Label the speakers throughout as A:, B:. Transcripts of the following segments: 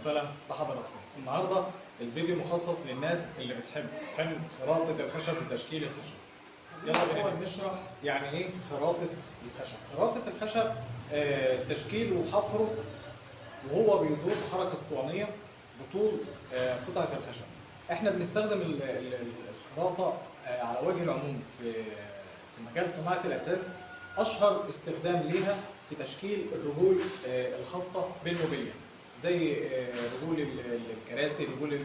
A: وسهلا بحضراتكم. النهارده الفيديو مخصص للناس اللي بتحب فن خراطة الخشب وتشكيل الخشب. يلا الأول نشرح يعني ايه خراطة الخشب. خراطة الخشب تشكيله وحفره وهو بيدور بحركة اسطوانية بطول قطعة الخشب. احنا بنستخدم الخراطة على وجه العموم في مجال صناعة الأساس. أشهر استخدام ليها في تشكيل الرجول الخاصة بالموبيليا، زي رجول الكراسي، رجول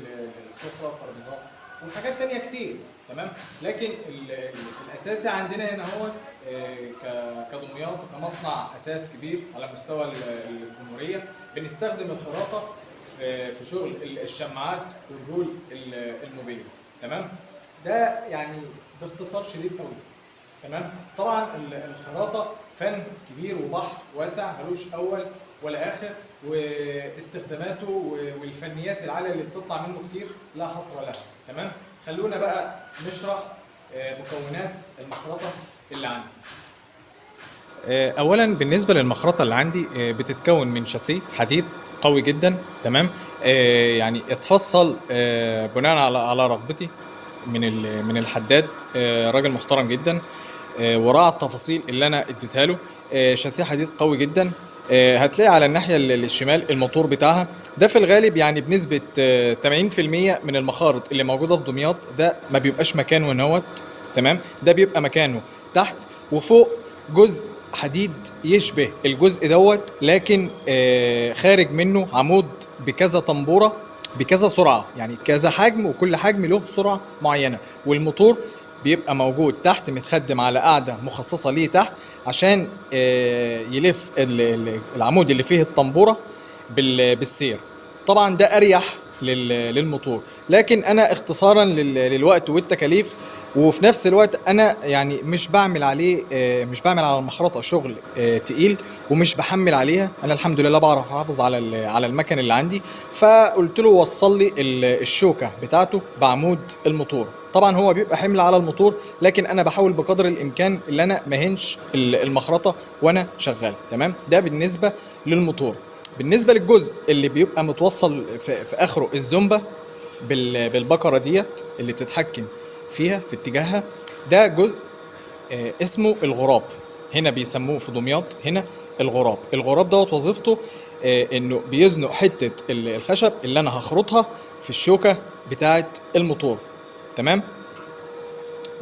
A: السفرة، الترابيزات، وفي حاجات تانية كتير. تمام. لكن الأساسي عندنا هنا هو كدمياط كمصنع أساس كبير على مستوى الجمهورية بنستخدم الخراطة في شغل الشماعات ورجول الموبيليا. تمام. ده يعني باختصار شديد قوي. تمام. طبعا الخراطه فن كبير وبحر واسع ملوش اول ولا اخر، واستخداماته والفنيات العاليه اللي بتطلع منه كتير لا حصر لها. تمام. خلونا بقى نشرح مكونات المخرطه اللي عندي. اولا بالنسبه للمخرطه اللي عندي بتتكون من شاسيه حديد قوي جدا. تمام. يعني اتفصل بناء على رغبتي من الحداد، راجل محترم جدا، وراعى التفاصيل اللي انا اديتها له. شاسيه حديد قوي جدا. هتلاقي على الناحيه الشمال الموتور بتاعها ده في الغالب يعني بنسبه 80% من المخارط اللي موجوده في دمياط ده ما بيبقاش مكانه هنا. تمام. ده بيبقى مكانه تحت وفوق جزء حديد يشبه الجزء لكن خارج منه عمود بكذا طنبوره بكذا سرعه، يعني كذا حجم، وكل حجم له سرعه معينه. والموتور بيبقى موجود تحت متخدم على قاعده مخصصه ليه تحت عشان يلف العمود اللي فيه الطنبوره بالسير. طبعا ده اريح للموتور، لكن انا اختصارا للوقت والتكاليف، وفي نفس الوقت انا يعني مش بعمل عليه مش بعمل على المخرطه شغل تقيل، ومش بحمل عليها. انا الحمد لله بعرف احافظ على المكن اللي عندي. فقلت له وصل لي الشوكه بتاعته بعمود الموتور. طبعا هو بيبقى حمل على الموتور، لكن انا بحاول بقدر الامكان اللي انا ماهنش المخرطه وانا شغال. تمام. ده بالنسبه للموتور. بالنسبه للجزء اللي بيبقى متوصل في اخره الزومبا بالبكره ديت اللي بتتحكم فيها في اتجاهها، ده جزء اسمه الغراب. هنا بيسموه في دمياط هنا الغراب دوت وظيفته انه بيزنق حته الخشب اللي انا هخرطها في الشوكه بتاعه الموتور. تمام.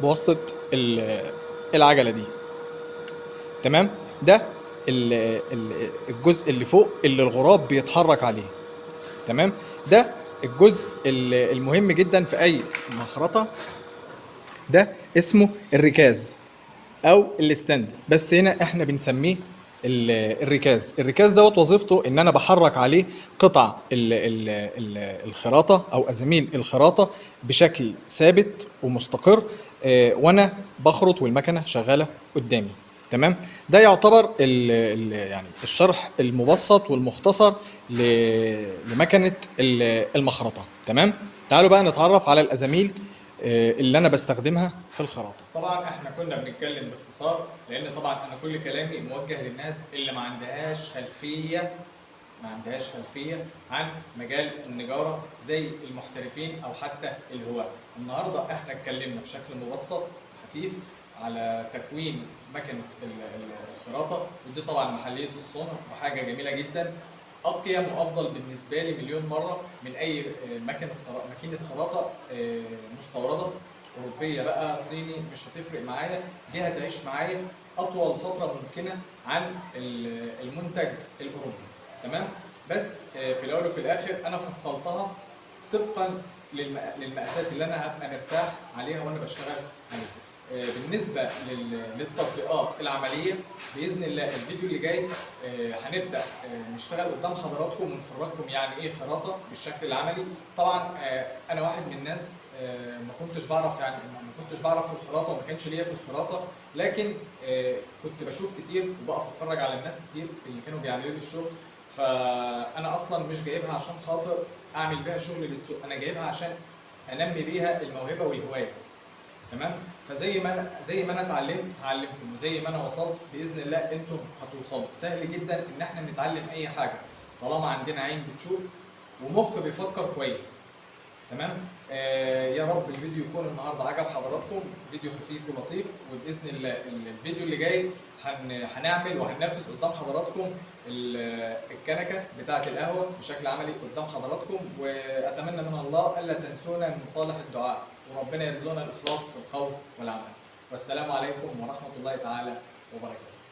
A: بواسطه العجله دي. تمام. ده الجزء اللي فوق اللي الغراب بيتحرك عليه. تمام. ده الجزء المهم جدا في اي مخرطه، ده اسمه الركاز او الاستند، بس هنا احنا بنسميه الركاز دوت وظيفته ان انا بحرك عليه قطع الخراطه او ازاميل الخراطه بشكل ثابت ومستقر، وانا بخرط والمكنه شغاله قدامي. تمام. ده يعتبر يعني الشرح المبسط والمختصر لمكنه المخرطه. تمام. تعالوا بقى نتعرف على الازاميل اللي انا بستخدمها في الخراطه. طبعا احنا كنا بنتكلم باختصار، لان طبعا انا كل كلامي موجه للناس اللي ما عندهاش خلفيه عن مجال النجاره زي المحترفين او حتى الهواة. النهارده احنا اتكلمنا بشكل مبسط خفيف على تكوين مكنه الخراطه، ودي طبعا محليه الصنع وحاجه جميله جدا، اقيم وافضل بالنسبه لي مليون مره من اي ماكينه خراطه مستورده اوروبيه بقى صيني، مش هتفرق معايا، دي هتعيش معايا اطول فتره ممكنه عن المنتج الاوروبي. تمام. بس في الاول وفي الاخر انا فصلتها طبقا للمقاسات اللي انا هبقى مرتاح عليها وانا بشتغل عليها. بالنسبه للتطبيقات العمليه باذن الله الفيديو اللي جاي هنبدا نشتغل قدام حضراتكم ونفرجكم يعني ايه خراطه بالشكل العملي. طبعا انا واحد من الناس ما كنتش بعرف في الخراطه وما كانش ليا في الخراطه، لكن كنت بشوف كتير وبقف اتفرج على الناس كتير اللي كانوا بيعملوا لي الشغل. فانا اصلا مش جايبها عشان خاطر اعمل بيها شغل للسوق، انا جايبها عشان انمي بيها الموهبه والهوايه. تمام. فزي ما انا اتعلمت هعلمكم، وزي ما انا وصلت باذن الله انتم هتوصلوا. سهل جدا ان احنا نتعلم اي حاجه طالما عندنا عين بتشوف ومخ بيفكر كويس. تمام. يا رب الفيديو يكون النهارده عجب حضراتكم، فيديو خفيف ولطيف، وباذن الله الفيديو اللي جاي هنعمل وهننفذ قدام حضراتكم الكنكه بتاعه القهوه بشكل عملي قدام حضراتكم. واتمنى من الله الا تنسونا من صالح الدعاء، وربنا يرزقنا الاخلاص في القول والعمل. والسلام عليكم ورحمه الله تعالى وبركاته.